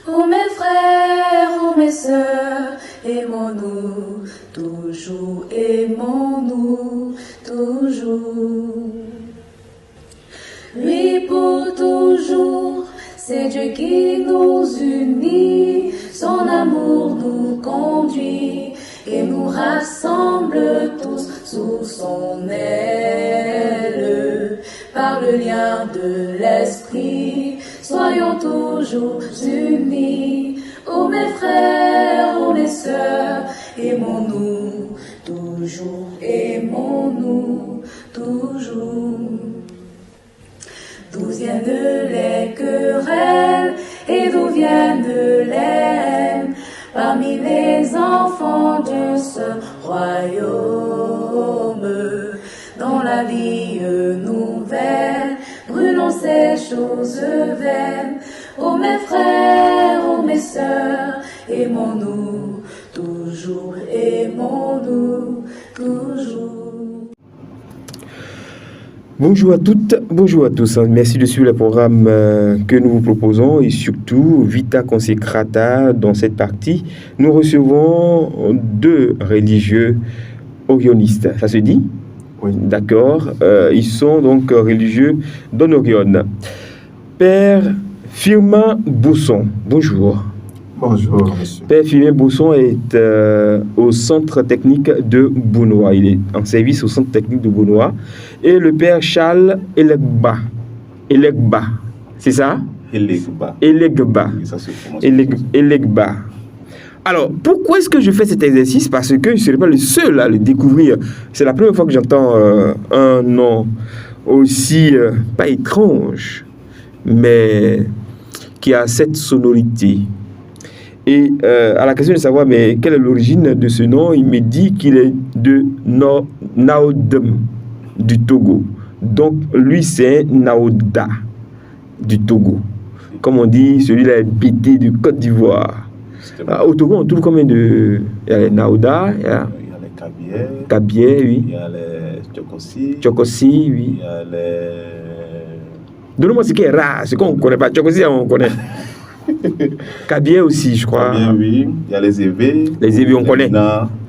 Oh mes frères, oh mes sœurs, aimons-nous, toujours aimons-nous, toujours. Lui pour toujours, c'est Dieu qui nous unit, son amour nous conduit et nous rassemble tous sous son aile. Par le lien de l'esprit, soyons toujours unis. Oh mes frères, oh mes sœurs, aimons-nous, toujours aimons-nous, toujours. D'où viennent les querelles et d'où viennent les haines parmi les enfants de ce royaume? Dans la vie nouvelle, brûlons ces choses vaines. Oh mes frères, oh mes sœurs, aimons-nous, toujours aimons-nous, toujours. Bonjour à toutes, bonjour à tous. Merci de suivre le programme que nous vous proposons et surtout Vita Consecrata. Dans cette partie, nous recevons deux religieux orionistes. Ça se dit? Oui. D'accord. Ils sont donc religieux d'Orion. Père Firmin Bousson, bonjour. Bonjour, monsieur. Père Firmin Bousson est au centre technique de Bounois. Il est en service au centre technique de Bounois. Et le père Charles Elegba. Elegba, c'est ça? Elegba. Elegba. Ça se prononce. Elegba. Alors, pourquoi est-ce que je fais cet exercice? Parce que je ne serai pas le seul à le découvrir. C'est la première fois que j'entends un nom aussi, pas étrange, mais qui a cette sonorité. Et à la question de savoir mais quelle est l'origine de ce nom, il me dit qu'il est de Naodem du Togo. Donc lui c'est Naoda du Togo. Comme on dit, celui-là est BT de Côte d'Ivoire. Au Togo on trouve combien de... Il y a les Naoda, il y a les Kabier. Kabier, oui. Il y a les Tchokossi. Tchokossi, oui. Il y a les... Donne-moi ce qui est rare, ce qu'on ne connaît pas. Tchokossi on connaît. Kabier aussi, je crois. Kabier, oui. Il y a les Évé. Les Évé, on connaît.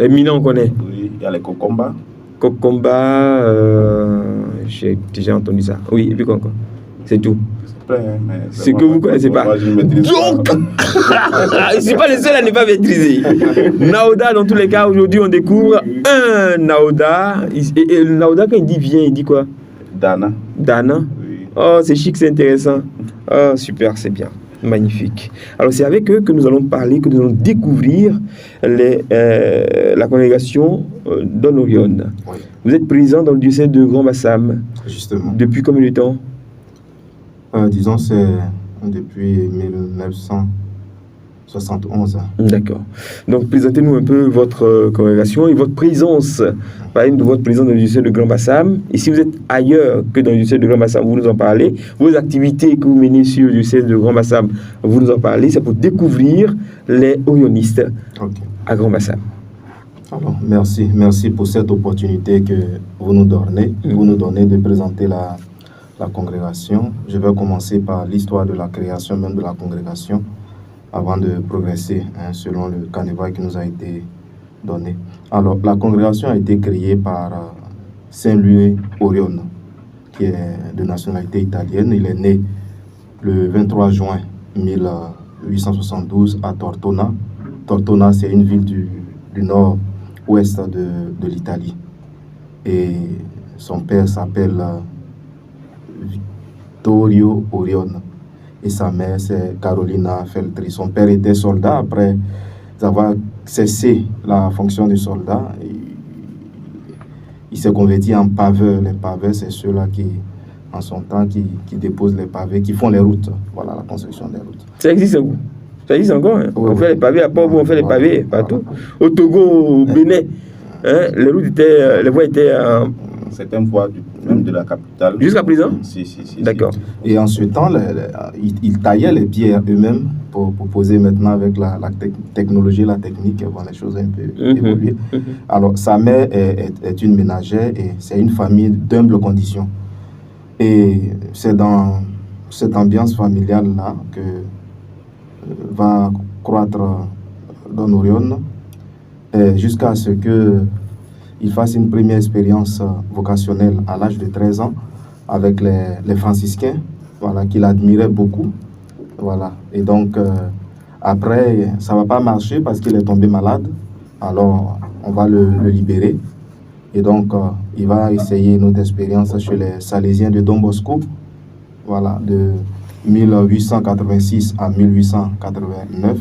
Les Mina, on connaît. Oui. Il y a les Kokomba. Kokomba, j'ai déjà entendu ça. Oui, et puis quoi encore? C'est tout. Ce que vous ne connaissez pas. Donc, je ne suis pas le seul à ne pas maîtriser. Naoda, dans tous les cas, aujourd'hui, on découvre un Naoda. Et le Naoda, quand il dit viens, il dit quoi? Dana. Dana. Oui. Oh, c'est chic, c'est intéressant. Oh, super, c'est bien. Magnifique. Alors, c'est avec eux que nous allons parler, que nous allons découvrir la congrégation d'Orion. Oui. Vous êtes président dans le diocèse de Grand-Bassam. Justement. Depuis combien de temps? Disons, c'est depuis 1971. D'accord. Donc, présentez-nous un peu votre congrégation et votre présence. Parlez-nous de votre présence dans le diocèse de Grand-Bassam. Et si vous êtes ailleurs que dans le diocèse de Grand-Bassam, vous nous en parlez. Vos activités que vous menez sur le diocèse de Grand-Bassam, vous nous en parlez. C'est pour découvrir les orionistes à Grand-Bassam. Alors, merci pour cette opportunité que vous nous donnez, de présenter la congrégation. Je vais commencer par l'histoire de la création même de la congrégation avant de progresser selon le canevas qui nous a été donné. Alors, la congrégation a été créée par Saint-Louis Orion, qui est de nationalité italienne. Il est né le 23 juin 1872 à Tortona. Tortona, c'est une ville du nord-ouest de l'Italie. Et son père s'appelle Vittorio Orion. Et sa mère, c'est Carolina Feltri. Son père était soldat. Après avoir cessé la fonction de soldat, il s'est converti en paveur. Les paveurs, c'est ceux-là qui, en son temps, qui déposent les pavés, qui font les routes. Voilà, la construction des routes. Ça existe où? Ça existe encore, hein? Oui, on fait les pavés à Port-Bou, on fait les pavés partout. Au Togo, au Bénin, hein? Les voies étaient certaines voies même de la capitale. Jusqu'à présent? Si. D'accord. Et en ce temps, ils taillaient les pierres eux-mêmes pour poser maintenant avec la technologie, la technique, bon, les choses un peu évoluées. Alors, sa mère est une ménagère et c'est une famille d'humble condition. Et c'est dans cette ambiance familiale-là que va croître Don Orion jusqu'à ce qu'il fasse une première expérience vocationnelle à l'âge de 13 ans avec les franciscains, voilà, qu'il admirait beaucoup. Voilà. Et donc, après, ça ne va pas marcher parce qu'il est tombé malade. Alors, on va le libérer. Et donc, il va essayer une autre expérience chez les Salésiens de Don Bosco, voilà, de 1886 à 1889.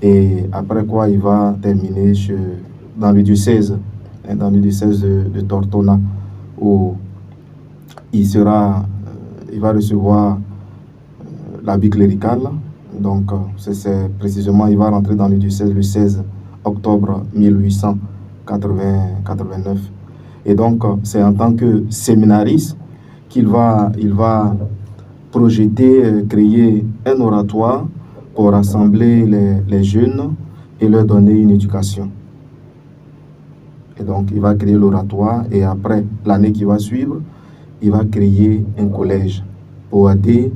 Et après quoi, il va terminer dans le diocèse de Tortona, où il va recevoir l'habit clérical. Donc, c'est précisément, il va rentrer dans le diocèse le 16 octobre 1889. Et donc, c'est en tant que séminariste qu'il va projeter, créer un oratoire pour rassembler les jeunes et leur donner une éducation. Et donc, il va créer l'oratoire et après, l'année qui va suivre, il va créer un collège pour aider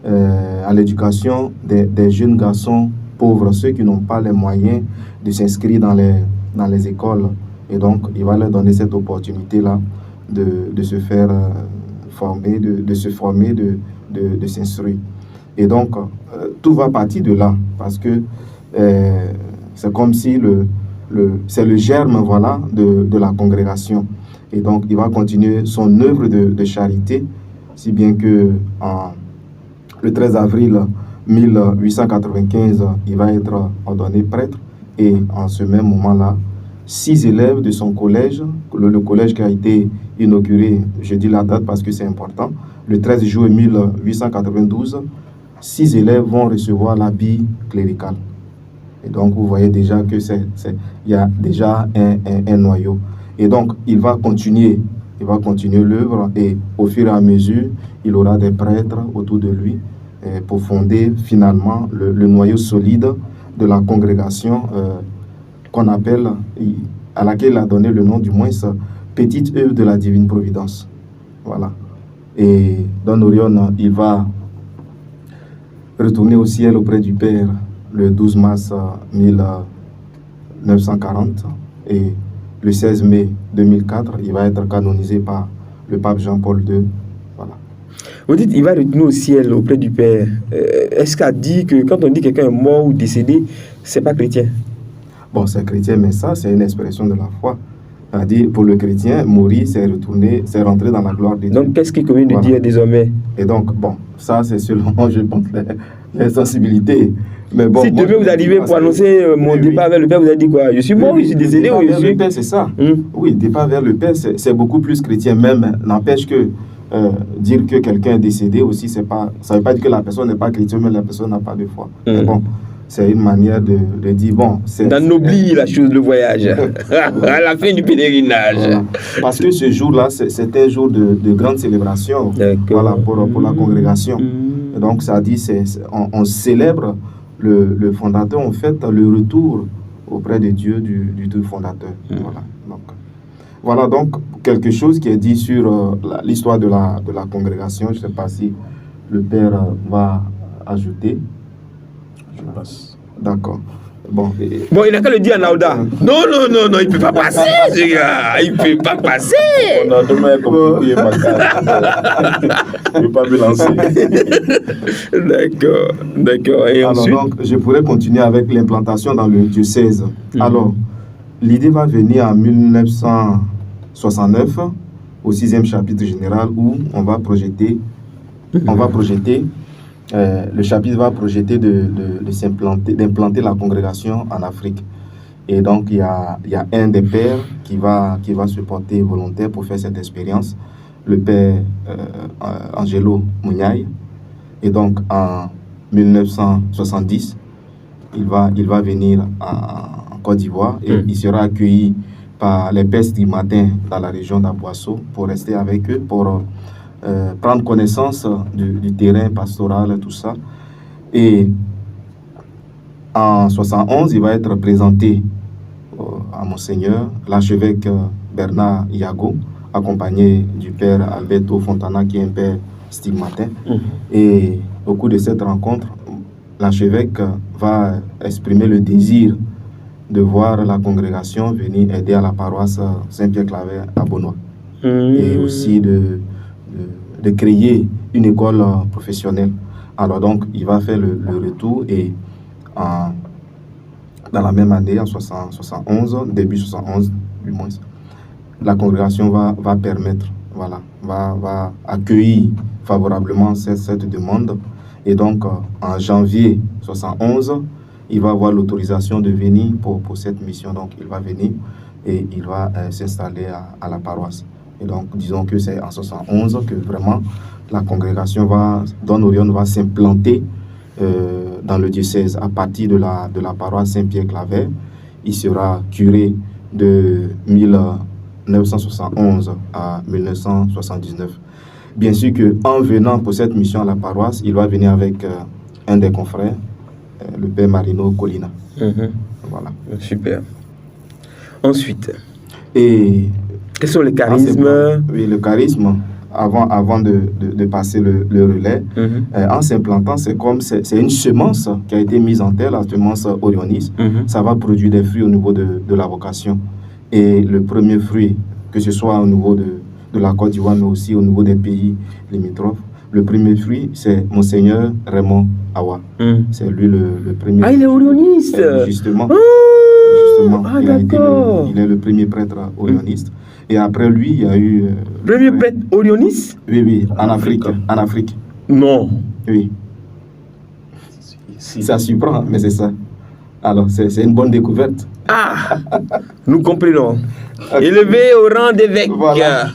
à l'éducation des jeunes garçons pauvres, ceux qui n'ont pas les moyens de s'inscrire dans les écoles. Et donc, il va leur donner cette opportunité-là de se faire former, de se former, de s'instruire. Et donc, tout va partir de là, parce que c'est comme si c'est le germe, voilà, de la congrégation. Et donc, il va continuer son œuvre de charité, si bien que le 13 avril 1895, il va être ordonné prêtre. Et en ce même moment-là, 6 élèves de son collège, le collège qui a été inauguré, je dis la date parce que c'est important, le 13 juillet 1892, 6 élèves vont recevoir l'habit clérical. Et donc, vous voyez déjà que il y a déjà un noyau. Et donc, il va continuer l'œuvre et au fur et à mesure, il aura des prêtres autour de lui pour fonder finalement le noyau solide de la congrégation qu'on appelle, à laquelle il a donné le nom du moins, Petite œuvre de la Divine Providence. Voilà. Et Don Orion, il va retourner au ciel auprès du Père le 12 mars 1940 et le 16 mai 2004, il va être canonisé par le pape Jean-Paul II. Voilà. Vous dites il va retourner au ciel auprès du Père. Est-ce qu'a dit que quand on dit quelqu'un est mort ou décédé, c'est pas chrétien? Bon, c'est chrétien, mais ça, c'est une expression de la foi. C'est-à-dire, pour le chrétien, mourir, c'est rentrer dans la gloire de Dieu. Donc, qu'est-ce qu'il convient de dire désormais? Et donc, bon, ça, c'est selon, je pense, les sensibilités. Mais bon, si demain vous arrivez pour annoncer mon départ vers le Père, vous avez dit quoi? Je suis mort, je suis décédé ou je suis... Le Père, c'est ça. Oui, départ vers le Père, c'est beaucoup plus chrétien. Même, n'empêche que dire que quelqu'un est décédé aussi, ça ne veut pas dire que la personne n'est pas chrétienne, mais la personne n'a pas de foi. Mais bon, c'est une manière de dire, bon... d'ennoblir la chose, le voyage, à la fin du pèlerinage. Voilà. Parce que ce jour-là, c'est un jour de grande célébration, voilà, pour la congrégation. Et donc, ça dit, on célèbre le fondateur, on fête le retour auprès de Dieu du tout fondateur. Voilà donc quelque chose qui est dit sur l'histoire de la congrégation. Je ne sais pas si le Père va ajouter. Je passe. D'accord. Bon, il n'a qu'à le dire à Naouda. Non, il ne peut pas passer, ce gars. Il ne peut pas passer. On a demain compliqué ma carte. Je ne peux pas me lancer. D'accord. Et alors, ensuite donc, je pourrais continuer avec l'implantation dans le diocèse. Alors, l'idée va venir en 1969, au 6e chapitre général, où on va projeter, le chapitre va projeter d'implanter la congrégation en Afrique. Et donc, il y a un des pères qui va se porter volontaire pour faire cette expérience, le père Angelo Mouniaï. Et donc, en 1970, il va venir en Côte d'Ivoire et il sera accueilli par les pères stigmatins dans la région d'Aboisseau pour rester avec eux, pour prendre connaissance du terrain pastoral et tout ça. Et en 71, il va être présenté à Monseigneur, l'archevêque Bernard Iago, accompagné du père Alberto Fontana, qui est un père stigmatin. Et au cours de cette rencontre, l'archevêque va exprimer le désir de voir la congrégation venir aider à la paroisse Saint-Pierre-Claver à Beaunois. Et aussi de créer une école professionnelle. Alors donc, il va faire le retour et dans la même année, en 71, début 71 du moins, la congrégation va permettre, voilà, va accueillir favorablement cette demande. Et donc, en janvier 71, il va avoir l'autorisation de venir pour cette mission. Donc, il va venir et il va s'installer à la paroisse. Et donc, disons que c'est en 71 que vraiment la congrégation Don Orion va s'implanter dans le diocèse à partir de la paroisse Saint-Pierre-Claver. Il sera curé de 1971 à 1979. Bien sûr qu'en venant pour cette mission à la paroisse, il va venir avec un des confrères, le père Marino Colina. Voilà. Super. Ensuite, et quels sont les charismes? Oui, le charisme, avant de passer le relais, en s'implantant, c'est une semence qui a été mise en terre, la semence orioniste. Ça va produire des fruits au niveau de la vocation. Et le premier fruit, que ce soit au niveau de la Côte d'Ivoire, mais aussi au niveau des pays limitrophes, le premier fruit, c'est Monseigneur Raymond Awa. C'est lui le premier. Ah, il est orioniste. Justement. Ah, il est le premier prêtre orioniste. Et après lui, il y a eu... premier prêtre orioniste? Oui, en Afrique. Non. Oui. Ça surprend, mais c'est ça. Alors, c'est une bonne découverte. Ah, nous comprenons. Élevé au rang d'évêque. Voilà.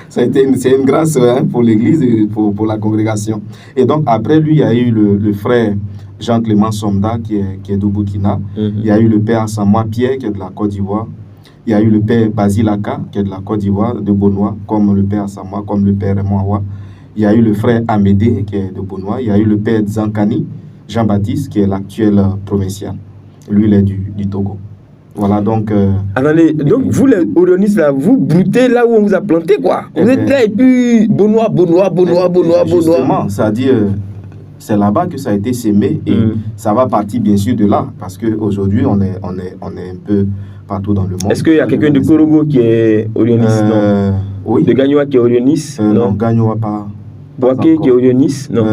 C'est une grâce pour l'Église et pour la congrégation. Et donc, après lui, il y a eu le frère Jean-Clément Somda, qui est du Burkina. Il y a eu le père Asamoah Pierre, qui est de la Côte d'Ivoire. Il y a eu le père Basilaka, qui est de la Côte d'Ivoire, de Beaunois, comme le père Asamoah, comme le père Raymond Awa. Il y a eu le frère Amédée, qui est de Beaunois. Il y a eu le père Zankani, Jean-Baptiste, qui est l'actuel provincial. Lui, il est du Togo. Voilà, donc... Attendez, donc vous, les orionistes, là, vous broutez là où on vous a planté, quoi. Vous êtes là et puis Beaunois. Justement, c'est-à-dire, c'est là-bas que ça a été sémé et ça va partir, bien sûr, de là. Parce qu'aujourd'hui, on est un peu partout dans le monde. Est-ce qu'il y a quelqu'un de Korogo qui est orioniste? Non. Oui. De Gagnoa qui est orioniste? Non, Gagnoa pas. Boaké qui est orioniste? Non.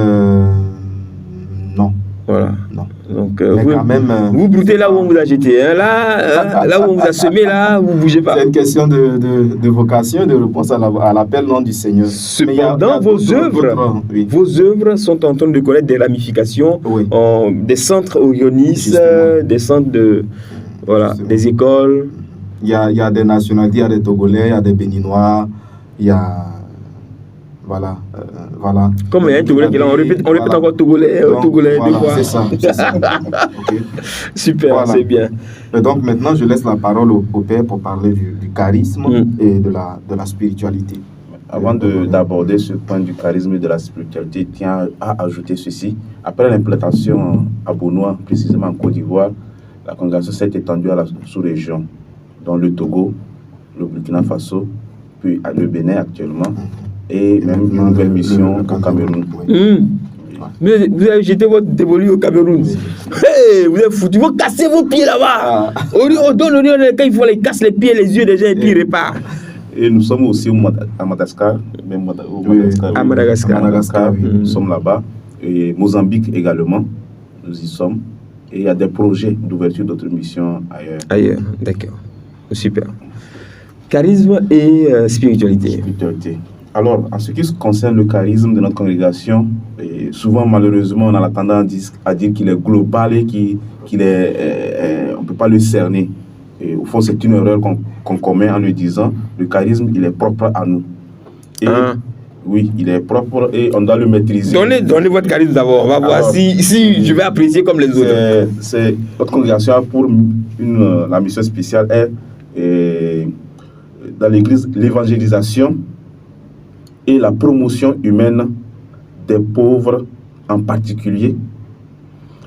Non. Voilà. Non. Donc, vous broutez là où on vous a jeté. Hein, là où on vous a semé, là, vous ne bougez pas. C'est une question de vocation, de réponse à l'appel nom du Seigneur. Cependant, vos œuvres sont en train de connaître des ramifications, des centres orionistes, des centres des écoles. Il y a des nationalités, il y a des Togolais, il y a des Béninois, il y a... Voilà. Comme il y a un Togolais qui est là, on répète encore Togolais, Togolais, voilà, deux fois. C'est ça. Okay. Super, voilà. C'est bien. Et donc maintenant, je laisse la parole au père pour parler du charisme et de la spiritualité. Avant d'aborder ce point du charisme et de la spiritualité, tiens à ajouter ceci. Après l'implantation à Beaunois, précisément en Côte d'Ivoire, la congrégation s'est étendue à la sous-région, dont le Togo, le Burkina Faso, puis le Bénin actuellement. Et même une nouvelle mission au Cameroun. Mais vous avez jeté votre dévolu au Cameroun. Hey, vous êtes foutu, vous cassez vos pieds là-bas. On donne quand il faut les casse les pieds, les yeux déjà et puis il repart. Et nous sommes aussi à Madagascar, à Madagascar. Nous sommes là-bas. Et Mozambique également, nous y sommes. Et il y a des projets d'ouverture d'autres missions ailleurs. D'accord. Super. Charisme et spiritualité. Alors, en ce qui concerne le charisme de notre congrégation, souvent, malheureusement, on a la tendance à dire qu'il est global et on ne peut pas le cerner. Et au fond, c'est une erreur qu'on commet en le disant, le charisme, il est propre à nous. Et, oui, il est propre et on doit le maîtriser. Donnez votre charisme d'abord, on va voir si je vais apprécier comme les autres. Notre congrégation a pour la mission spéciale est dans l'église, l'évangélisation et la promotion humaine des pauvres en particulier,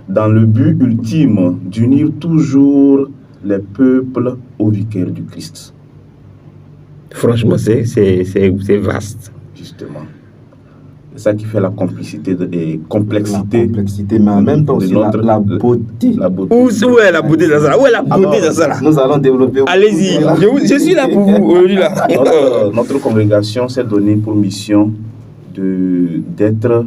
dans le but ultime d'unir toujours les peuples au vicaire du Christ. Franchement, c'est vaste. Justement. C'est ça qui fait la complicité et complexité. La complexité, mais en même temps aussi la beauté. La beauté. Où est la beauté dans ça? Où est la beauté dans ça là? Nous allons développer. Allez-y, je suis là pour vous aujourd'hui là. Notre congrégation s'est donnée pour mission d'être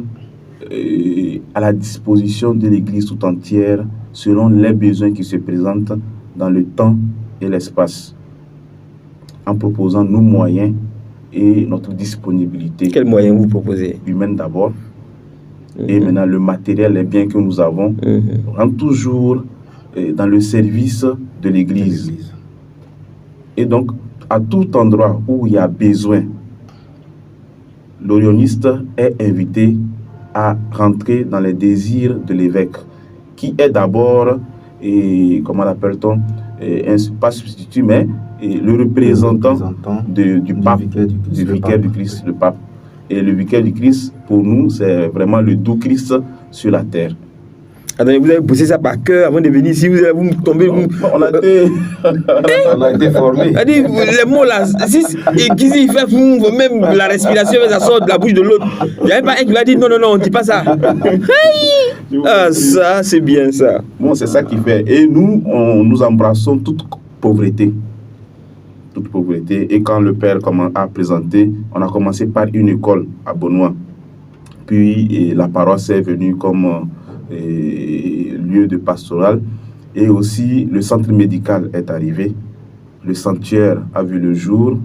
à la disposition de l'Église tout entière selon les besoins qui se présentent dans le temps et l'espace, en proposant nos moyens et notre disponibilité. Quels moyens vous proposez? Humaine d'abord, et maintenant le matériel, les biens que nous avons, rentrent toujours dans le service de l'Église. Et donc, à tout endroit où il y a besoin, l'orioniste est invité à rentrer dans les désirs de l'évêque, qui est d'abord, comment l'appelle-t-on, pas substitut, mais le représentant du pape, du vicaire du Christ, le pape. Et le vicaire du Christ, pour nous, c'est vraiment le doux Christ sur la terre. Attendez, vous avez poussé ça par cœur avant de venir ici, vous tombez. On a été formés. Les mots là, et qui fait même la respiration, ça sort de la bouche de l'autre. Il n'y avait pas un qui va dire non, on ne dit pas ça. Ah, ça, c'est bien ça. Bon, c'est ça qui fait. Et nous embrassons toute pauvreté. Toute pauvreté. Et quand le Père a présenté, on a commencé par une école à Benoît. Puis la paroisse est venue comme lieu de pastoral. Et aussi le centre médical est arrivé. Le sanctuaire a vu le jour.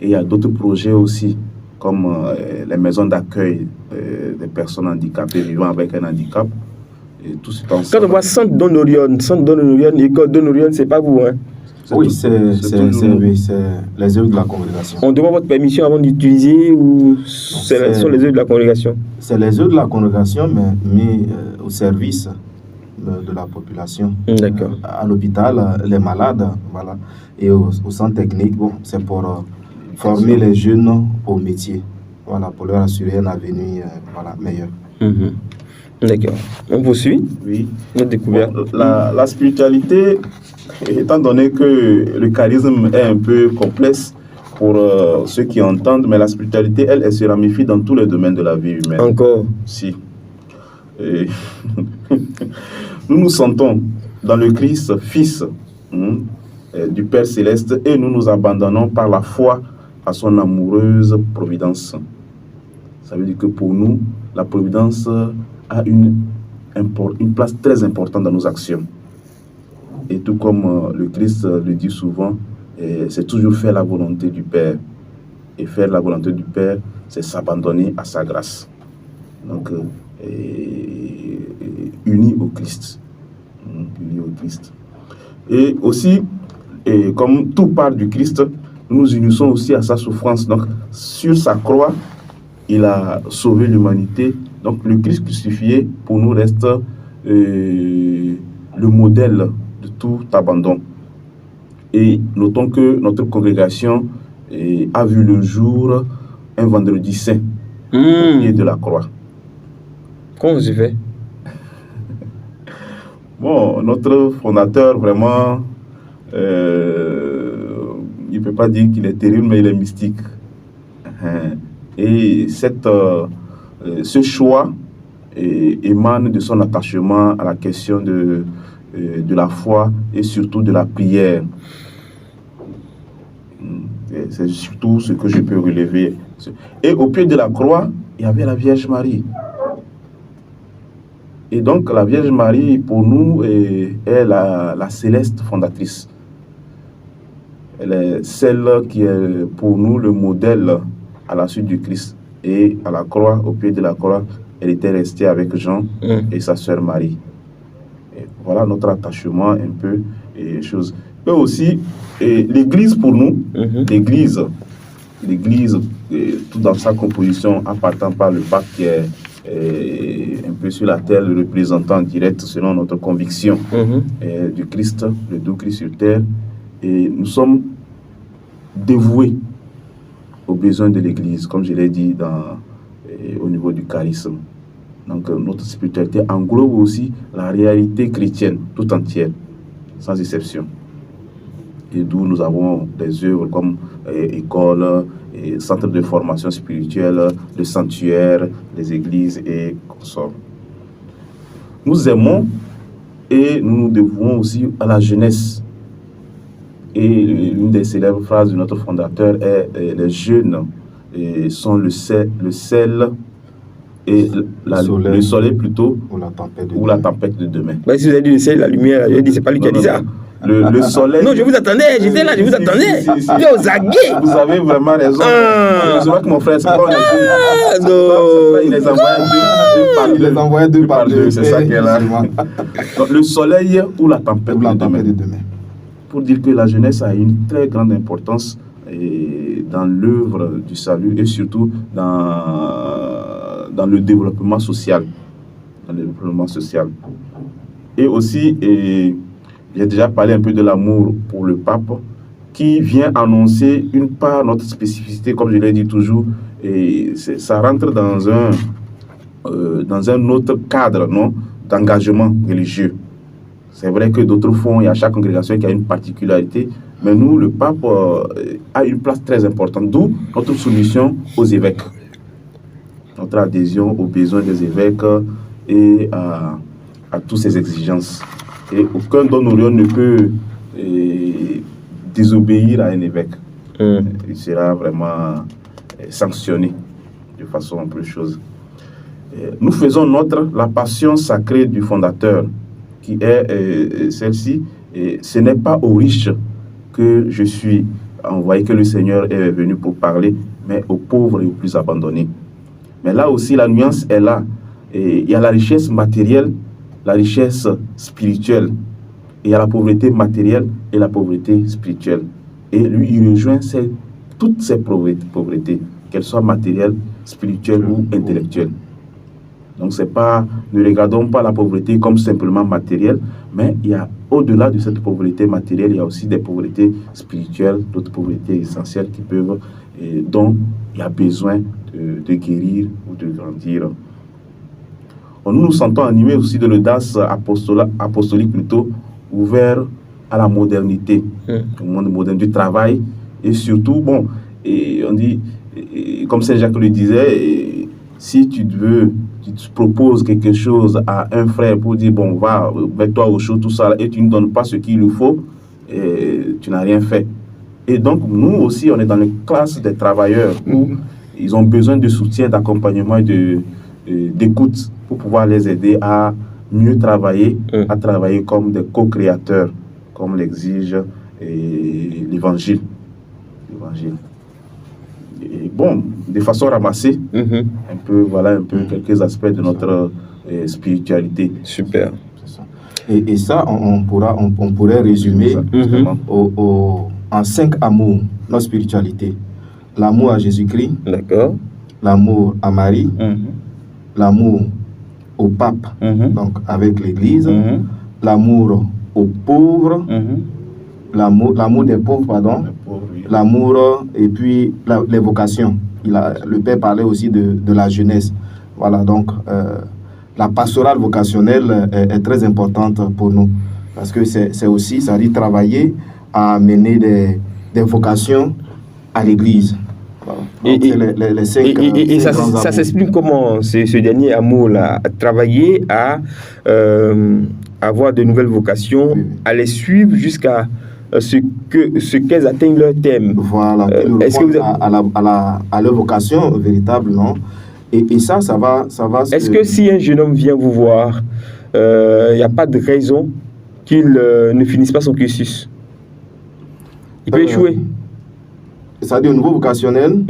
Et il y a d'autres projets aussi, comme les maisons d'accueil des personnes handicapées vivant avec un handicap. Et tout ce temps. Quand on voit Centre Don Orion, école Don Orion, c'est pas vous, hein? Oui, c'est les œuvres de la congrégation. On demande votre permission avant d'utiliser ou ce sont les œuvres de la congrégation? C'est les œuvres de la congrégation, mais mis au service de la population. D'accord. À l'hôpital, les malades, voilà. Et au centre technique, bon, c'est pour former les jeunes au métier, voilà, pour leur assurer un avenir meilleur. D'accord. On poursuit? Oui. Notre découverte. Bon, la spiritualité, étant donné que le charisme est un peu complexe pour ceux qui entendent, mais la spiritualité, elle se ramifie dans tous les domaines de la vie humaine. Encore? Si. Et nous nous sentons dans le Christ, Fils du Père Céleste, et nous nous abandonnons par la foi à son amoureuse providence. Ça veut dire que pour nous, la providence a une place très importante dans nos actions. Et tout comme le Christ le dit souvent, c'est toujours faire la volonté du Père. Et faire la volonté du Père, c'est s'abandonner à sa grâce. Donc, unis au Christ. Unis au Christ. Et aussi, comme tout part du Christ, nous nous unissons aussi à sa souffrance. Donc, sur sa croix, il a sauvé l'humanité. Donc, le Christ crucifié, pour nous, reste le modèle de tout abandon. Et notons que notre congrégation a vu le jour un vendredi saint, au pied de la croix. Comment vous y fait? Bon, notre fondateur, vraiment, il ne peut pas dire qu'il est terrible, mais il est mystique. Et ce choix émane de son attachement à la question de la foi et surtout de la prière. C'est surtout ce que je peux relever. Et au pied de la croix, il y avait la Vierge Marie. Et donc la Vierge Marie, pour nous, est la céleste fondatrice. Elle est celle qui est pour nous le modèle à la suite du Christ. Et à la croix, au pied de la croix, elle était restée avec Jean et sa sœur Marie. Et voilà notre attachement un peu et choses. Et aussi, l'Église pour nous, l'Église, tout dans sa composition, en partant par le pape qui est un peu sur la terre, le représentant direct selon notre conviction du Christ, le doux Christ sur terre. Et nous sommes dévoués aux besoins de l'Église, comme je l'ai dit au niveau du charisme. Donc notre spiritualité englobe aussi la réalité chrétienne tout entière, sans exception. Et d'où nous avons des œuvres comme école, centres de formation spirituelle, le sanctuaire, les églises et consorts. Nous aimons et nous nous devons aussi à la jeunesse. Et l'une des célèbres phrases de notre fondateur est les jeunes sont le sel et le soleil plutôt ou la tempête de demain. Bah, si vous avez dit le sel, la lumière, j'ai dit c'est pas lui qui a dit ça. Le soleil. Non, je vous attendais, j'étais là, je vous attendais. J'étais aux aguets. Vous avez vraiment raison. Je vois que mon frère, c'est pas non. Il les envoie deux par deux. C'est ça qui est là. Donc, le soleil ou la tempête de demain. Pour dire que la jeunesse a une très grande importance dans l'œuvre du salut et surtout dans le développement social. Et aussi, j'ai déjà parlé un peu de l'amour pour le pape qui vient annoncer une part, notre spécificité, comme je l'ai dit toujours, et ça rentre dans un autre cadre d'engagement religieux. C'est vrai que d'autres font, il y a chaque congrégation qui a une particularité, mais nous, le pape a une place très importante, d'où notre soumission aux évêques, notre adhésion aux besoins des évêques et à toutes ces exigences. Et aucun don orion ne peut désobéir à un évêque. Il sera vraiment sanctionné de façon un peu chose. Nous faisons la passion sacrée du fondateur, qui est celle-ci. Ce n'est pas aux riches que je suis envoyé, que le Seigneur est venu pour parler, mais aux pauvres et aux plus abandonnés. Mais là aussi, la nuance est là. Et il y a la richesse matérielle, la richesse spirituelle. Et il y a la pauvreté matérielle et la pauvreté spirituelle. Et lui, il rejoint toutes ces pauvretés, qu'elles soient matérielles, spirituelles ou intellectuelles. Donc, ne regardons pas la pauvreté comme simplement matérielle, mais il y a, au-delà de cette pauvreté matérielle, il y a aussi des pauvretés spirituelles, d'autres pauvretés essentielles dont il y a besoin de guérir ou de grandir. Nous nous sentons animés aussi de l'audace apostolique plutôt, ouvert à la modernité, au monde moderne du travail, et surtout, on dit, comme Saint Jacques le disait, si tu te proposes quelque chose à un frère pour dire, va, mets-toi au chaud, tout ça, et tu ne donnes pas ce qu'il lui faut, tu n'as rien fait. Et donc, nous aussi, on est dans une classe des travailleurs où ils ont besoin de soutien, d'accompagnement et d'écoute pour pouvoir les aider à mieux travailler, à travailler comme des co-créateurs, comme l'exige l'Évangile. Et de façon ramassée, voilà un peu quelques aspects de notre spiritualité. Super. Et ça, on pourrait résumer en 5 amours, notre spiritualité. L'amour à Jésus-Christ, d'accord. L'amour à Marie, l'amour au pape, donc avec l'Église, l'amour aux pauvres, l'amour des pauvres, pardon, l'amour et puis les vocations. Le Père parlait aussi de la jeunesse. Voilà, donc la pastorale vocationnelle est très importante pour nous parce que c'est aussi, ça dit travailler à mener des vocations à l'Église. Et ça s'explique comment ce dernier amour-là, travailler à avoir de nouvelles vocations, à les suivre jusqu'à ce qu'elles atteignent leur thème. Voilà, est-ce que vous à leur vocation véritable, non? Et ça va. Est-ce que si un jeune homme vient vous voir, il n'y a pas de raison qu'il ne finisse pas son cursus? Il peut échouer. C'est-à-dire au niveau vocationnel,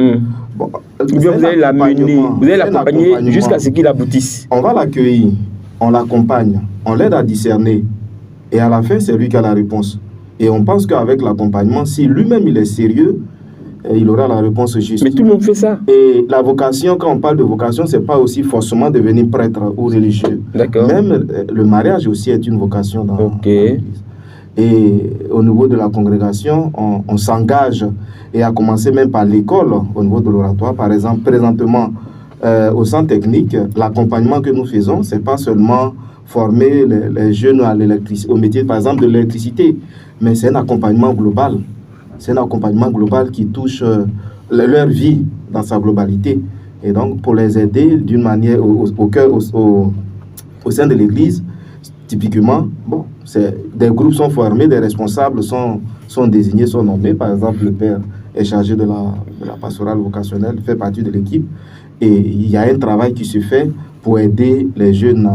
vous allez l'amener, vous allez l'accompagner jusqu'à ce qu'il aboutisse. On va l'accueillir, on l'accompagne, on l'aide à discerner. Et à la fin, c'est lui qui a la réponse. Et on pense qu'avec l'accompagnement, si lui-même il est sérieux, il aura la réponse juste. Mais tout le monde fait ça. Et la vocation, quand on parle de vocation, c'est pas aussi forcément devenir prêtre ou religieux. D'accord. Même le mariage aussi est une vocation dans l'Église. Et au niveau de la congrégation, on s'engage, et à commencer même par l'école, au niveau de l'oratoire. Par exemple, présentement, au centre technique, l'accompagnement que nous faisons, c'est pas seulement former les jeunes au métier, par exemple, de l'électricité, mais c'est un accompagnement global. C'est un accompagnement global qui touche leur vie dans sa globalité. Et donc, pour les aider d'une manière au sein de l'Église, typiquement, bon, des groupes sont formés, des responsables sont désignés, sont nommés. Par exemple, le père est chargé de la pastorale vocationnelle, fait partie de l'équipe. Et il y a un travail qui se fait pour aider les jeunes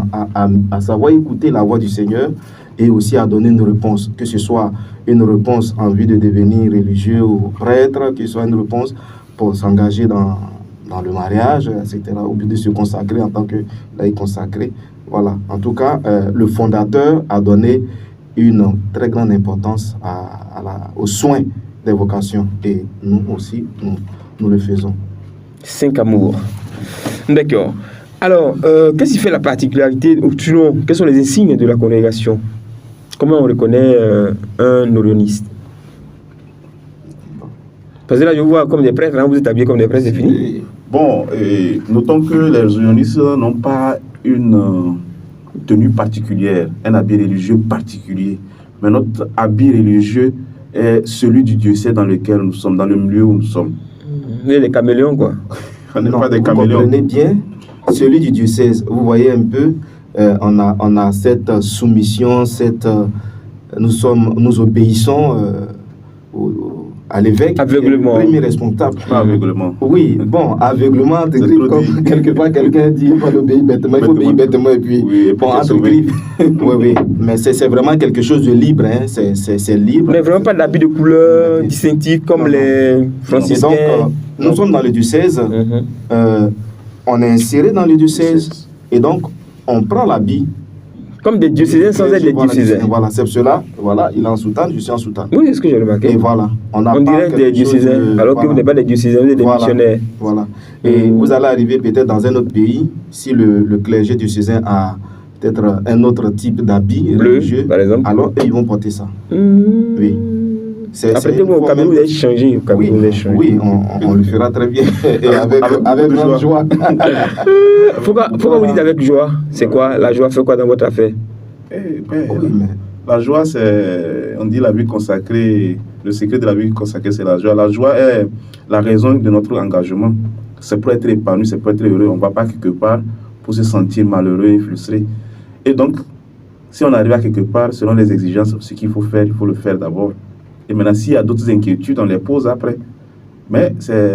à savoir écouter la voix du Seigneur et aussi à donner une réponse, que ce soit une réponse en vue de devenir religieux ou prêtre, que ce soit une réponse pour s'engager dans le mariage, etc., ou bien de se consacrer en tant que laïc consacré. Voilà. En tout cas, le fondateur a donné une très grande importance aux soins des vocations. Et nous aussi, nous le faisons. 5 amours. D'accord. Alors, qu'est-ce qui fait la particularité, ou sinon, quels sont les insignes de la congrégation? Comment on reconnaît un orioniste? Parce que là, je vous vois comme des prêtres, hein, vous êtes habillés comme des prêtres, c'est fini. Bon, notons que les orionistes n'ont pas une tenue particulière, un habit religieux particulier. Mais notre habit religieux est celui du diocèse dans lequel nous sommes, dans le milieu où nous sommes. Vous êtes des caméléons, quoi. On n'est pas des Vous caméléons. comprenez bien, celui du diocèse, vous voyez un peu, on a cette soumission, nous obéissons à l'évêque, aveuglement. Premier responsable. Pas aveuglement. Oui, bon, aveuglement, comme quelque part quelqu'un dit, il faut obéir bêtement, il faut obéir bêtement, et puis, oui, bon, entre griffes. Oui, mais c'est vraiment quelque chose de libre, hein, c'est libre. Mais vraiment pas d'habit de couleur distinctif comme les franciscains. Et donc, nous sommes dans le diocèse, on est inséré dans le diocèse, et donc, on prend l'habit. Comme des diocésains sans être des diocésains. Voilà, c'est cela. Voilà, il est en soutane, je suis en soutane. Oui, c'est ce que j'ai remarqué. Et voilà, on dirait des diocésains, alors que vous n'êtes pas des diocésains, vous êtes des missionnaires. Voilà. Et vous allez arriver peut-être dans un autre pays, si le clergé diocésain a peut-être un autre type d'habit religieux, par exemple. Alors eux, ils vont porter ça. Oui. Après, au Cameroun, vous avez changé. Oui, on le fera très bien. Et avec grande joie. Pourquoi vous dites avec joie? C'est quoi? La joie fait quoi dans votre affaire? La joie, c'est, on dit la vie consacrée, le secret de la vie consacrée, c'est la joie. La joie est la raison de notre engagement. C'est pour être épanoui, c'est pour être heureux. On ne va pas quelque part pour se sentir malheureux et frustré. Et donc, si on arrive à quelque part, selon les exigences, ce qu'il faut faire, il faut le faire d'abord. Et maintenant, s'il y a d'autres inquiétudes, on les pose après. Mais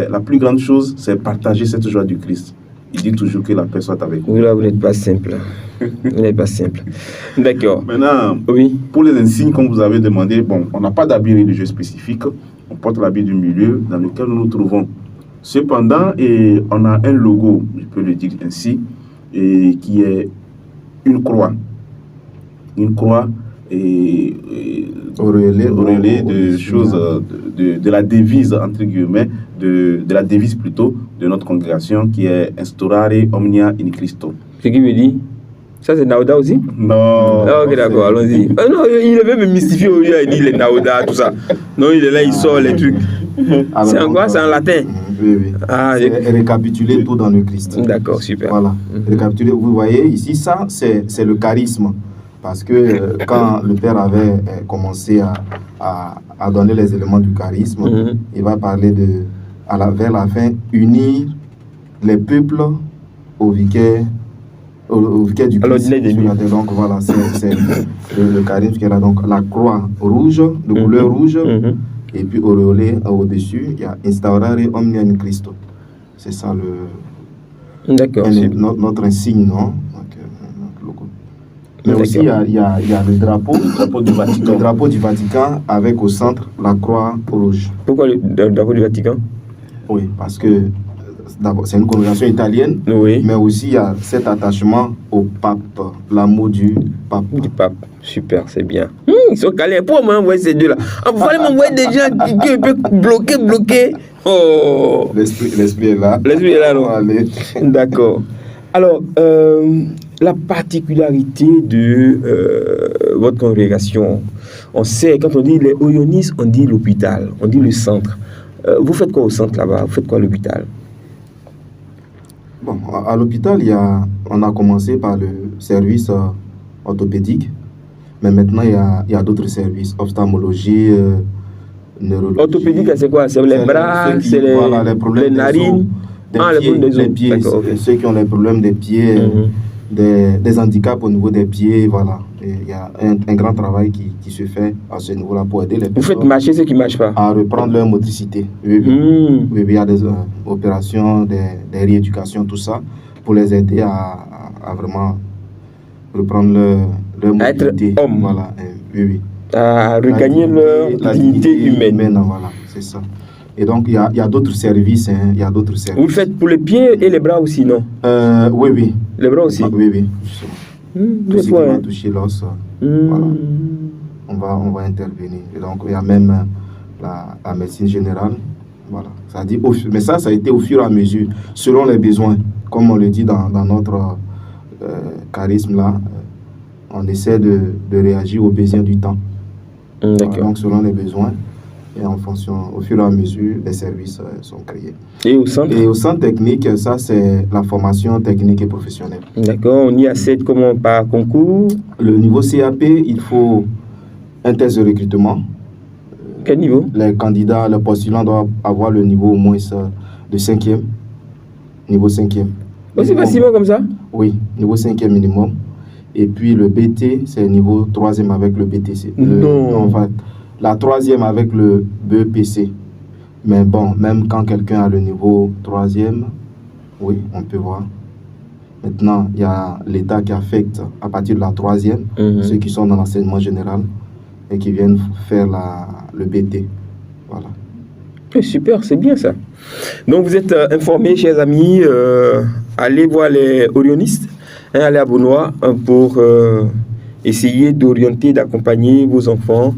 la plus grande chose, c'est partager cette joie du Christ. Il dit toujours que la paix soit avec vous. Vous, là, vous n'êtes pas simple. Vous n'êtes pas simple. D'accord. Maintenant, oui. Pour les insignes, comme vous avez demandé, bon, on n'a pas d'habit religieux spécifique. On porte l'habit du milieu dans lequel nous nous trouvons. Cependant, on a un logo, je peux le dire ainsi, qui est une croix. Une croix auréolée de choses, de la devise, entre guillemets, de la devise plutôt, de notre congrégation qui est Instaurare Omnia in Christo. Ce qui veut dire? Ça, c'est Naouda aussi? Non. Ah, ok, d'accord, allons-y. Non, il avait me mystifié au lieu, il dit les Naouda, tout ça. Non, il est là, il sort les trucs. C'est en quoi? C'est en latin? Oui. C'est récapituler tout dans le Christ. D'accord, super. Voilà. Récapituler, vous voyez, ici, ça, c'est le charisme. Parce que quand le Père avait commencé à donner les éléments du charisme, il va parler vers la fin, unir les peuples au vicaire du Christ. Donc voilà, c'est le charisme qui est là. Donc la croix rouge, de couleur rouge, et puis auréolée au-dessus, il y a Instaurare Omnia in Christo. C'est ça notre insigne, non? Mais aussi, il y a le drapeau du Vatican. Le drapeau du Vatican avec au centre la croix rouge. Pourquoi le drapeau du Vatican? Oui, parce que d'abord, c'est une congrégation italienne, mais aussi il y a cet attachement au pape, l'amour du pape. Du pape, super, c'est bien. Ils sont calés. Pourquoi m'envoyer ces deux-là? Vous fallait m'envoyer des gens qui peuvent bloquer. Oh. L'esprit est là. L'esprit est là, non? D'accord. Alors, la particularité de votre congrégation, on sait, quand on dit les Orionistes, on dit l'hôpital, on dit le centre. Vous faites quoi au centre là-bas? Vous faites quoi à l'hôpital? Bon, à l'hôpital, on a commencé par le service orthopédique, mais maintenant il y a d'autres services, ophtalmologie, neurologie. Orthopédique, c'est quoi? C'est les bras, c'est les problèmes les narines, des pieds, ceux qui ont les problèmes des pieds, des handicaps au niveau des pieds, voilà. Il y a un grand travail qui se fait à ce niveau-là pour aider les personnes. Vous faites marcher ceux qui ne marchent pas? À reprendre leur motricité. Oui, il y a des opérations, des rééducations, tout ça, pour les aider à vraiment reprendre leur mobilité. Être homme. Voilà, oui. À regagner leur dignité humaine. Voilà, c'est ça. Et donc, il y a d'autres services. Il y a d'autres services. Vous le faites pour les pieds et les bras aussi, non? Oui. Les bras aussi? Oui. Tout ce qui va toucher l'os, voilà. On va intervenir. Et donc, il y a même la médecine générale. Voilà. Mais ça a été au fur et à mesure, selon les besoins. Comme on le dit dans notre charisme là, on essaie de réagir aux besoins du temps. D'accord. Voilà, donc, selon les besoins, et en fonction, au fur et à mesure, les services sont créés. Et au centre technique, ça, c'est la formation technique et professionnelle. D'accord. On y accède comment? Par concours? Le niveau CAP, il faut un test de recrutement. Quel niveau? Les candidats, les postulants doivent avoir le niveau au moins de 5e. Niveau 5e. Aussi facilement comme ça? Oui, niveau 5e minimum. Et puis le BT, c'est niveau 3e avec le BTC. En fait, la 3e avec le BEPC. Mais bon, même quand quelqu'un a le niveau 3e, oui, on peut voir. Maintenant, il y a l'État qui affecte à partir de la 3e, ceux qui sont dans l'enseignement général et qui viennent faire le BT. Voilà. Super, c'est bien ça. Donc vous êtes informés, chers amis, allez voir les orionistes, allez à Beaunois pour essayer d'orienter, d'accompagner vos enfants.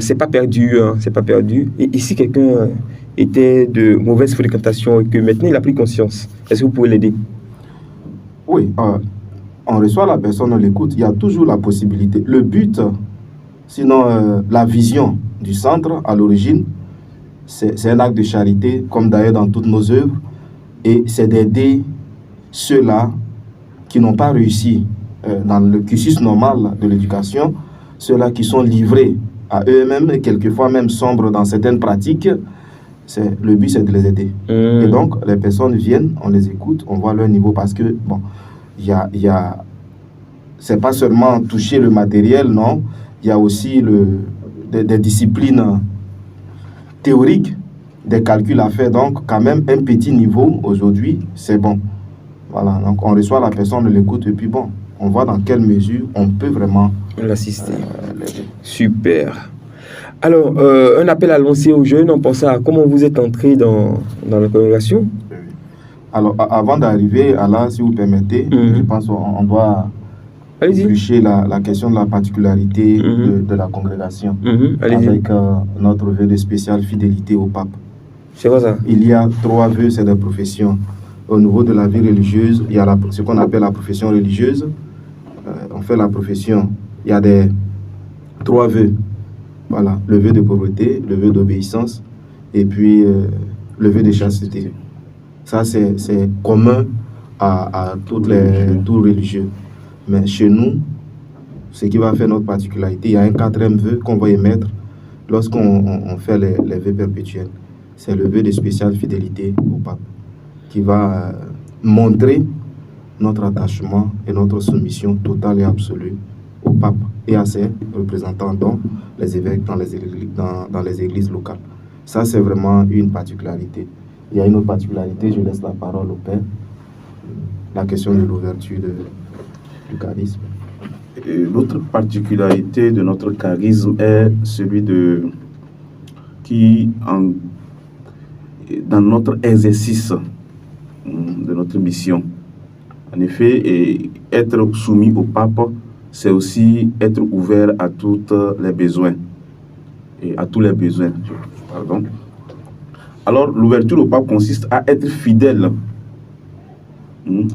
C'est pas perdu, c'est pas perdu. Et si quelqu'un était de mauvaise fréquentation et que maintenant il a pris conscience, est-ce que vous pouvez l'aider? Oui, on reçoit la personne, on l'écoute. Il y a toujours la possibilité. Le but, sinon la vision du centre à l'origine, c'est un acte de charité, comme d'ailleurs dans toutes nos œuvres, et c'est d'aider ceux-là qui n'ont pas réussi dans le cursus normal de l'éducation, ceux-là qui sont livrés à eux-mêmes et quelquefois même sombres dans certaines pratiques. Le but, c'est de les aider. Et donc, les personnes viennent, on les écoute, on voit leur niveau, parce que, bon, c'est pas seulement toucher le matériel, non, il y a aussi des disciplines théoriques, des calculs à faire. Donc, quand même, un petit niveau, aujourd'hui, c'est bon. Voilà, donc on reçoit la personne, on l'écoute, et puis bon, on voit dans quelle mesure on peut vraiment l'assister. Super. Alors, un appel à lancer aux jeunes, on pense à comment vous êtes entré dans la congrégation. Alors, avant d'arriver à là, si vous permettez, je pense qu'on doit éplucher la question de la particularité de la congrégation avec notre vœu de spéciale fidélité au pape. C'est quoi ça? Il y a 3 vœux, c'est des professions. Au niveau de la vie religieuse, il y a ce qu'on appelle la profession religieuse. On fait la profession. Il y a 3 vœux. Voilà, le vœu de pauvreté, le vœu d'obéissance et puis le vœu de chasteté. Ça, c'est commun à tous religieux. Mais chez nous, ce qui va faire notre particularité, il y a un 4e vœu qu'on va émettre lorsqu'on fait les vœux perpétuels. C'est le vœu de spéciale fidélité au pape, qui va montrer notre attachement et notre soumission totale et absolue au pape et à ses représentants, dont les évêques dans les églises locales. Ça, c'est vraiment une particularité. Il y a une autre particularité, je laisse la parole au Père, la question de l'ouverture du charisme. L'autre particularité de notre charisme est celui dans notre exercice de notre mission. En effet, être soumis au pape, c'est aussi être ouvert à tous les besoins. Et à tous les besoins. Pardon. Alors, l'ouverture au pape consiste à être fidèle.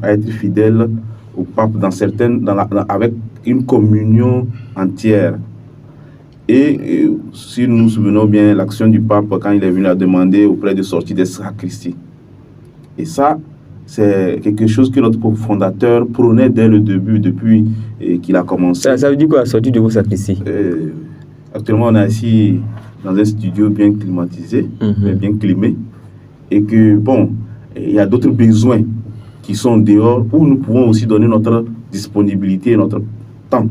À être fidèle au pape avec une communion entière. Et si nous nous souvenons bien, l'action du pape quand il est venu à demander auprès de sortie des sacristies. Et ça, c'est quelque chose que notre fondateur prônait dès le début, depuis qu'il a commencé. Ça veut dire quoi, sortie de vos sacristies? Actuellement, on est assis dans un studio bien climatisé, bien climé, et que, bon, il y a d'autres besoins qui sont dehors où nous pouvons aussi donner notre disponibilité et notre temps.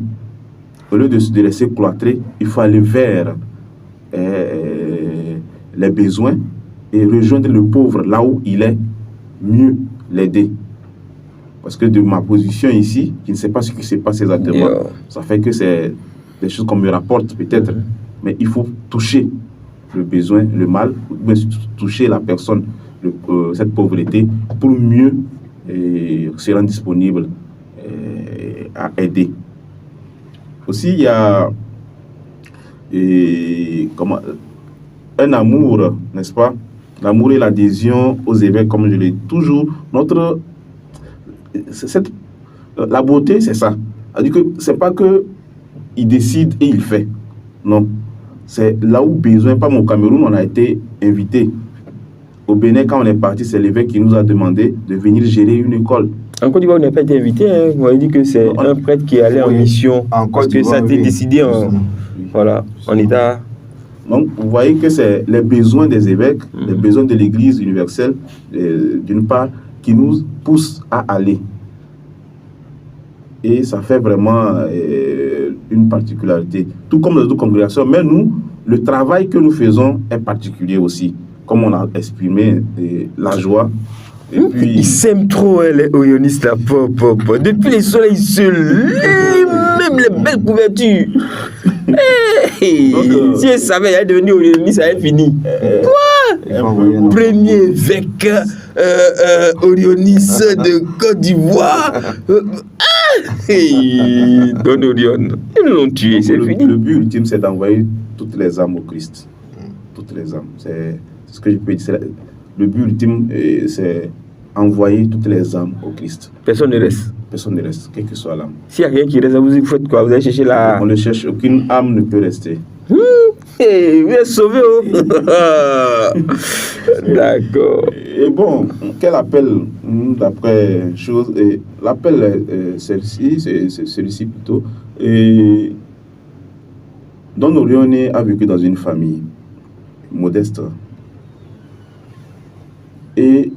Au lieu de laisser cloîtrer, il faut aller vers les besoins et rejoindre le pauvre là où il est, mieux l'aider. Parce que de ma position ici, je ne sais pas ce qui se passe exactement. Ça fait que c'est des choses qu'on me rapporte peut-être. Mais il faut toucher le besoin, le mal, toucher la personne, cette pauvreté, pour mieux se rendre disponible à aider. Aussi, il y a un amour, n'est-ce pas? L'amour et l'adhésion aux évêques, comme je l'ai toujours. La beauté, c'est ça. C'est-à-dire que c'est pas qu'il décide et il fait. Non. C'est là où besoin. Pas au Cameroun, on a été invité. Au Bénin, quand on est parti, c'est l'évêque qui nous a demandé de venir gérer une école. En Côte d'Ivoire, on n'a pas été invité. Hein. Vous m'avez dit que c'est un prêtre qui est allé en mission. Parce que ça a été décidé en état. Donc, vous voyez que c'est les besoins des évêques, les besoins de l'Église universelle, d'une part, qui nous poussent à aller. Et ça fait vraiment une particularité. Tout comme les autres congrégations, mais nous, le travail que nous faisons est particulier aussi. Comme on a exprimé la joie. Et puis, ils s'aiment trop, hein, les orionistes là. Depuis les soleils, ils se lèvent, même les belles couvertures. Donc, si elle savait, elle allait devenir orioniste, ça allait fini. Quoi? Premier évêque orioniste de Côte d'Ivoire. Don Orion. Ils l'ont tué, c'est fini. Le but ultime, c'est d'envoyer toutes les âmes au Christ. Toutes les âmes. C'est ce que je peux dire. Le but ultime, c'est envoyer toutes les âmes au Christ. Personne ne reste. Personne ne reste, quelle que soit l'âme. S'il n'y a rien qui reste, vous faites quoi? Vous allez chercher la... On ne cherche, aucune âme ne peut rester. Vous êtes sauvé, oh. D'accord. Et bon, quel appel, d'après chose, l'appel c'est celui-ci plutôt. Don Orion a vécu dans une famille modeste. Et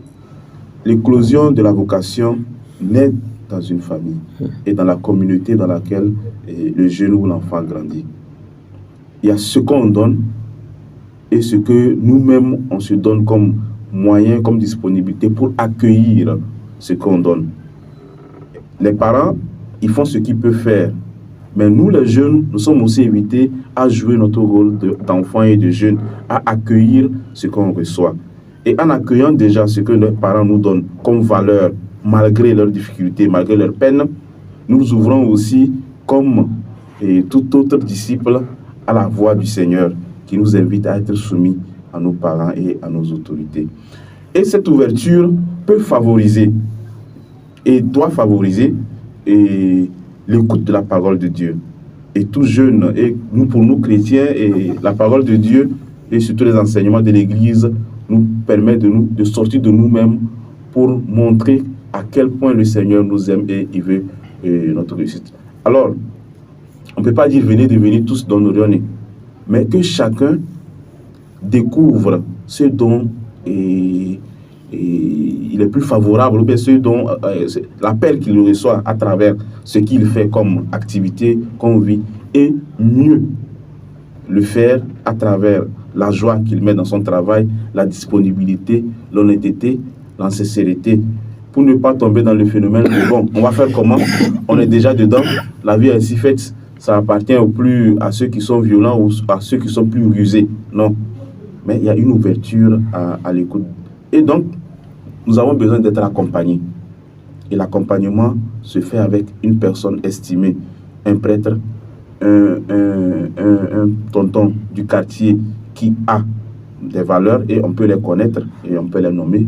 l'éclosion de la vocation naît dans une famille et dans la communauté dans laquelle le jeune ou l'enfant grandit. Il y a ce qu'on donne et ce que nous-mêmes on se donne comme moyen, comme disponibilité pour accueillir ce qu'on donne. Les parents, ils font ce qu'ils peuvent faire. Mais nous, les jeunes, nous sommes aussi invités à jouer notre rôle d'enfants et de jeunes, à accueillir ce qu'on reçoit. Et en accueillant déjà ce que nos parents nous donnent comme valeur, malgré leurs difficultés, malgré leurs peines, nous ouvrons aussi, comme tout autre disciple, à la voix du Seigneur, qui nous invite à être soumis à nos parents et à nos autorités. Et cette ouverture peut favoriser, et doit favoriser, l'écoute de la parole de Dieu. Et tout jeune, et nous, pour nous chrétiens, et la parole de Dieu, et surtout les enseignements de l'Église, nous permet de sortir de nous-mêmes pour montrer à quel point le Seigneur nous aime et il veut notre réussite. Alors, on ne peut pas dire venez devenir tous Don Orion, mais que chacun découvre ce dont il est plus favorable, ou bien ce dont l'appel qu'il reçoit à travers ce qu'il fait comme activité, comme vie, et mieux le faire à travers la joie qu'il met dans son travail, la disponibilité, l'honnêteté, la sincérité, pour ne pas tomber dans le phénomène de bon, on va faire comment? On est déjà dedans, la vie est ainsi faite, ça appartient à ceux qui sont violents ou à ceux qui sont plus rusés. Non. Mais il y a une ouverture à l'écoute. Et donc, nous avons besoin d'être accompagnés. Et l'accompagnement se fait avec une personne estimée, un prêtre, un tonton du quartier qui a des valeurs et on peut les connaître et on peut les nommer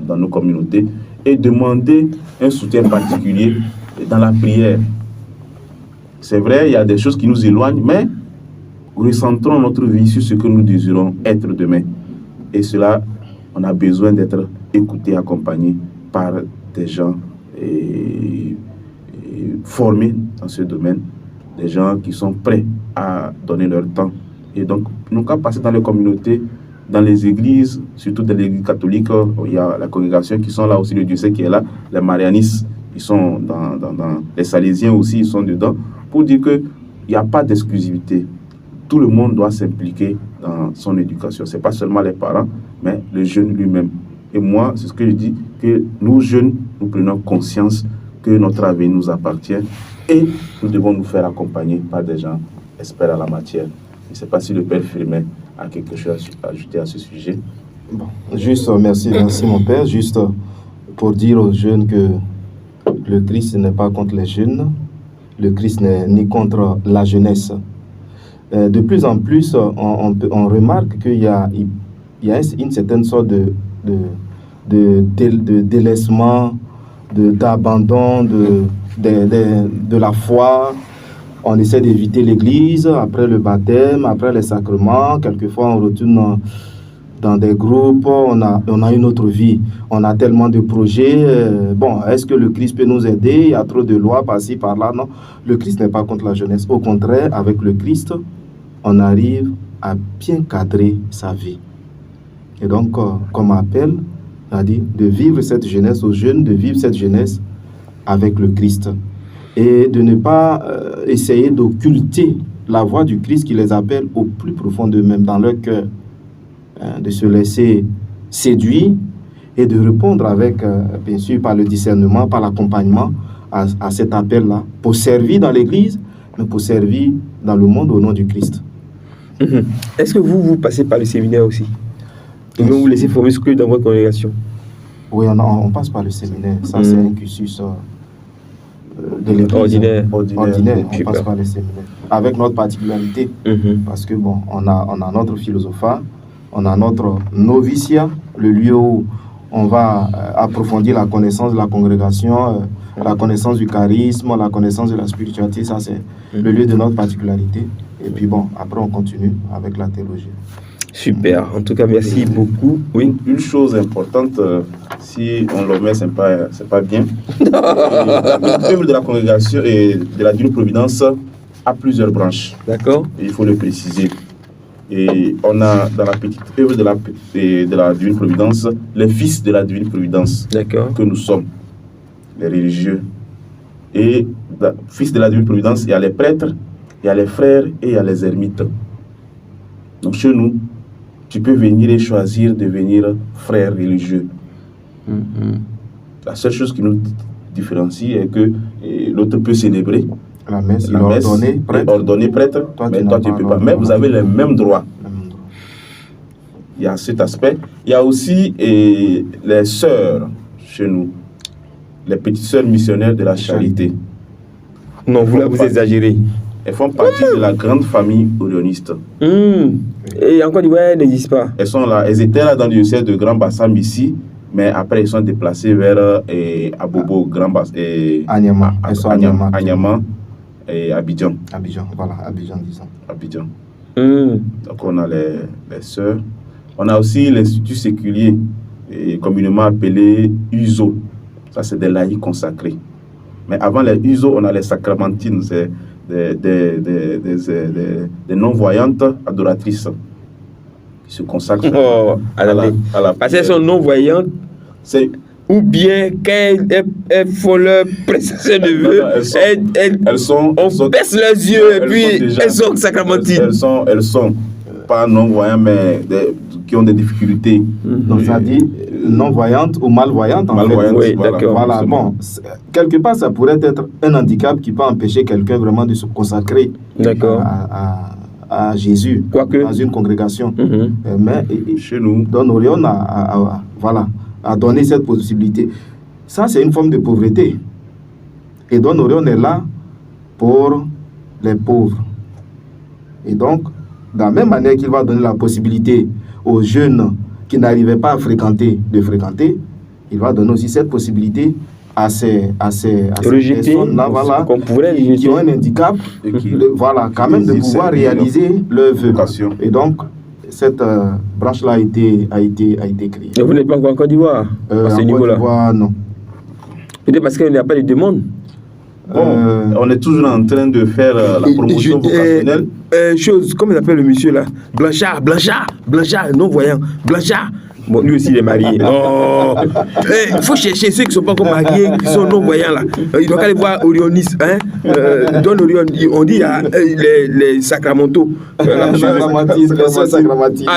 dans nos communautés et demander un soutien particulier dans la prière. C'est vrai, il y a des choses qui nous éloignent, mais recentrons notre vie sur ce que nous désirons être demain. Et cela, on a besoin d'être écouté, accompagné par des gens formés dans ce domaine, des gens qui sont prêts à donner leur temps Et donc, nous, quand passer dans les communautés, dans les églises, surtout dans l'église catholique, il y a la congrégation qui sont là aussi, le diocèse qui est là, les marianistes, ils sont dans les salésiens aussi, ils sont dedans, pour dire qu'il n'y a pas d'exclusivité. Tout le monde doit s'impliquer dans son éducation. Ce n'est pas seulement les parents, mais le jeune lui-même. Et moi, c'est ce que je dis, que nous jeunes, nous prenons conscience que notre avenir nous appartient et nous devons nous faire accompagner par des gens experts à la matière. Je ne sais pas si le Père Firmin a quelque chose à ajouter à ce sujet. Bon, juste, merci mon Père. Juste pour dire aux jeunes que le Christ n'est pas contre les jeunes, le Christ n'est ni contre la jeunesse. De plus en plus, on remarque qu'il y a une certaine sorte de délaissement, d'abandon de la foi. On essaie d'éviter l'église après le baptême, après les sacrements. Quelquefois, on retourne dans des groupes, on a une autre vie. On a tellement de projets. Bon, est-ce que le Christ peut nous aider? Il y a trop de lois par-ci, par-là. Non, le Christ n'est pas contre la jeunesse. Au contraire, avec le Christ, on arrive à bien cadrer sa vie. Et donc, comme appel, on a dit de vivre cette jeunesse aux jeunes, de vivre cette jeunesse avec le Christ. Et de ne pas essayer d'occulter la voix du Christ qui les appelle au plus profond d'eux-mêmes, dans leur cœur, de se laisser séduire et de répondre avec, bien sûr, par le discernement, par l'accompagnement à cet appel-là, pour servir dans l'Église, mais pour servir dans le monde au nom du Christ. Est-ce que vous passez par le séminaire aussi? Et vous laissez former ce que dans votre congrégation? Oui, on passe par le séminaire. Ça, c'est un cursus de l'église ordinaire. On passe par le séminaire. Avec notre particularité, parce que bon, on a notre philosophat, on a notre noviciat, le lieu où on va approfondir la connaissance de la congrégation, la connaissance du charisme, la connaissance de la spiritualité. Ça, c'est le lieu de notre particularité. Et puis bon, après, on continue avec la théologie. Super. En tout cas, merci beaucoup. Oui. Une chose importante, si on l'omet, c'est pas bien. L'œuvre de la congrégation et de la Divine Providence a plusieurs branches. D'accord. Il faut le préciser. Et on a dans la petite œuvre de la Divine Providence les fils de la Divine Providence. D'accord. Que nous sommes, les religieux. Et fils de la Divine Providence, il y a les prêtres, il y a les frères et il y a les ermites. Donc chez nous, tu peux venir et choisir de devenir frère religieux. La seule chose qui nous différencie est que l'autre peut célébrer la messe, ordonné prêtre, mais toi tu ne peux pas. Mais vous avez les mêmes droits. Il y a cet aspect. Il y a aussi les sœurs chez nous, les petites sœurs missionnaires de la charité. Non, vous exagérez. Elles font partie de la grande famille orioniste. Et en Côte d'Ivoire, elles n'existent pas. Elles sont là. Elles étaient là dans le diocèse de Grand Bassam ici, mais après elles sont déplacées vers Abobo, Grand Bassam, Anyama. Anyama et Abidjan. Abidjan, disons. Abidjan. Donc on a les sœurs. On a aussi l'Institut séculier, communément appelé USO. Ça, c'est des laïcs consacrés. Mais avant les USO, on a les sacramentines, c'est des non-voyantes adoratrices qui se consacrent à la parce qu'elles sont non-voyantes, ou bien qu'elles font leur prestation de vœux, on baisse leurs yeux et puis elles sont sacramentines. Elles sont pas non-voyantes, mais qui ont des difficultés. Donc ça dit non-voyante ou malvoyante en fait. Oui, d'accord. Voilà, bon, quelque part ça pourrait être un handicap qui peut empêcher quelqu'un vraiment de se consacrer à Jésus dans une congrégation. Mais chez nous, Don Orion a donné cette possibilité. Ça, c'est une forme de pauvreté. Et Don Orion est là pour les pauvres. Et donc, de la même manière qu'il va donner la possibilité aux jeunes qui n'arrivaient pas à fréquenter, de fréquenter, il va donner aussi cette possibilité à ces personnes-là, voilà, qui ont un handicap, quand même de pouvoir réaliser leur vœu. Et donc, cette branche-là a été créée. Et vous n'êtes pas encore en Côte d'Ivoire à ce niveau-là? Non. Peut-être parce qu'il n'y a pas de demande. Bon, on est toujours en train de faire la promotion vocationnelle. Chose, comment il appelle le monsieur là? Blanchard, non-voyant, Blanchard. Bon, lui aussi, il est marié. Oh, il faut chercher ceux qui ne sont pas encore mariés, qui sont non-voyants là. Il doit aller voir Orionis. Hein? Don Orion, on dit il y a les sacramentaux. Ah,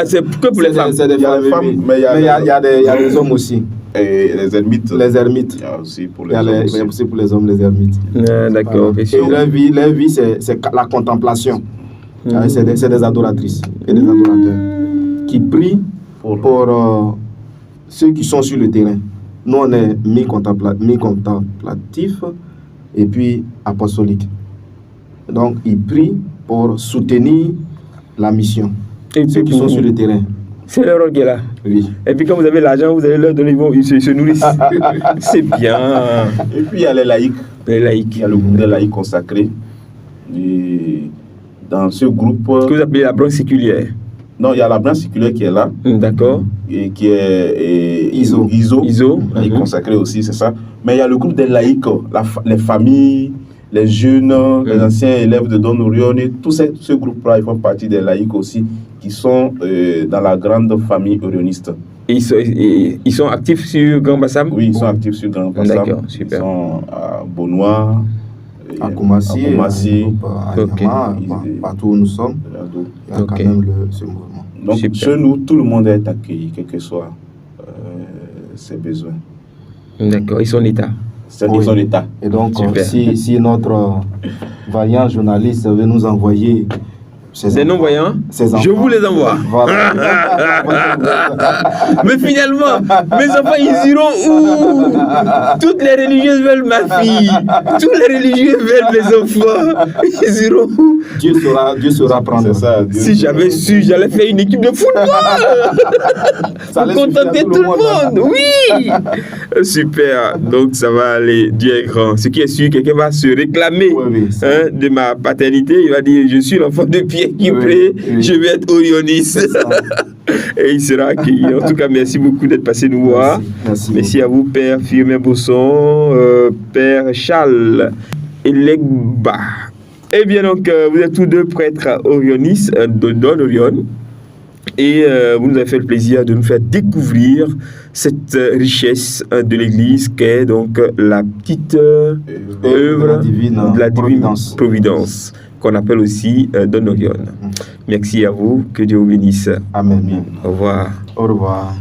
c'est que pour les femmes. C'est des femmes, mais il y a des hommes aussi. Et les ermites. Les ermites. Il y a aussi pour Il les y a hommes. aussi pour les hommes, les ermites. D'accord. Et leur vie c'est la contemplation. C'est des adoratrices et des adorateurs qui prient pour ceux qui sont sur le terrain. Nous, on est mi-contemplatif et puis apostolique. Donc, ils prient pour soutenir la mission. Et ceux qui sont sur le terrain. C'est leur rôle qui est là. Oui. Et puis quand vous avez l'argent, vous allez leur donner, ils se nourrissent. C'est bien. Et puis il y a les laïcs. Les laïcs. Il y a le groupe des laïcs consacrés. Et dans ce groupe... Ce que vous appelez la branche séculière. Non, il y a la branche séculière qui est là. D'accord. Et qui est ISO. Laïcs consacrés aussi, c'est ça. Mais il y a le groupe des laïcs, les familles, les jeunes, les anciens élèves de Don Orion, tout ce groupe-là, ils font partie des laïcs aussi, qui sont dans la grande famille orioniste. Ils sont actifs sur Grand Bassam? Oui, ils sont actifs sur Grand Bassam. D'accord, super. Ils sont à Bonois, à Koumassi, à Nyama, partout où nous sommes, il y a quand même ce mouvement. Donc, chez nous, tout le monde est accueilli, quels que soient ses besoins. D'accord, ils sont l'État. Ils sont l'État. Et donc, si notre vaillant journaliste veut nous envoyer des non-voyants, je vous les envoie. Voilà. Mais finalement, mes enfants, ils iront où? Toutes les religieuses veulent ma fille. Tous les religieux veulent mes enfants. Ils iront où? Dieu saura prendre. Ça, si j'avais su, j'allais faire une équipe de football. Pour contenter tout le monde. Oui. Super. Donc, ça va aller. Dieu est grand. Ce qui est sûr, quelqu'un va se réclamer de ma paternité. Il va dire, je suis l'enfant de Pierre qui prie, je vais être orioniste. Et il sera accueilli. En tout cas, merci beaucoup d'être passé nous voir. Merci à vous, Père Firmin Bosson, Père Charles Elegba. Eh bien, donc, vous êtes tous deux prêtres orionistes de Don Orion. Et vous nous avez fait le plaisir de nous faire découvrir cette richesse de l'Église qu'est donc la petite œuvre de la divine providence, qu'on appelle aussi Don Orion. Merci à vous, que Dieu vous bénisse. Amen. Au revoir. Au revoir.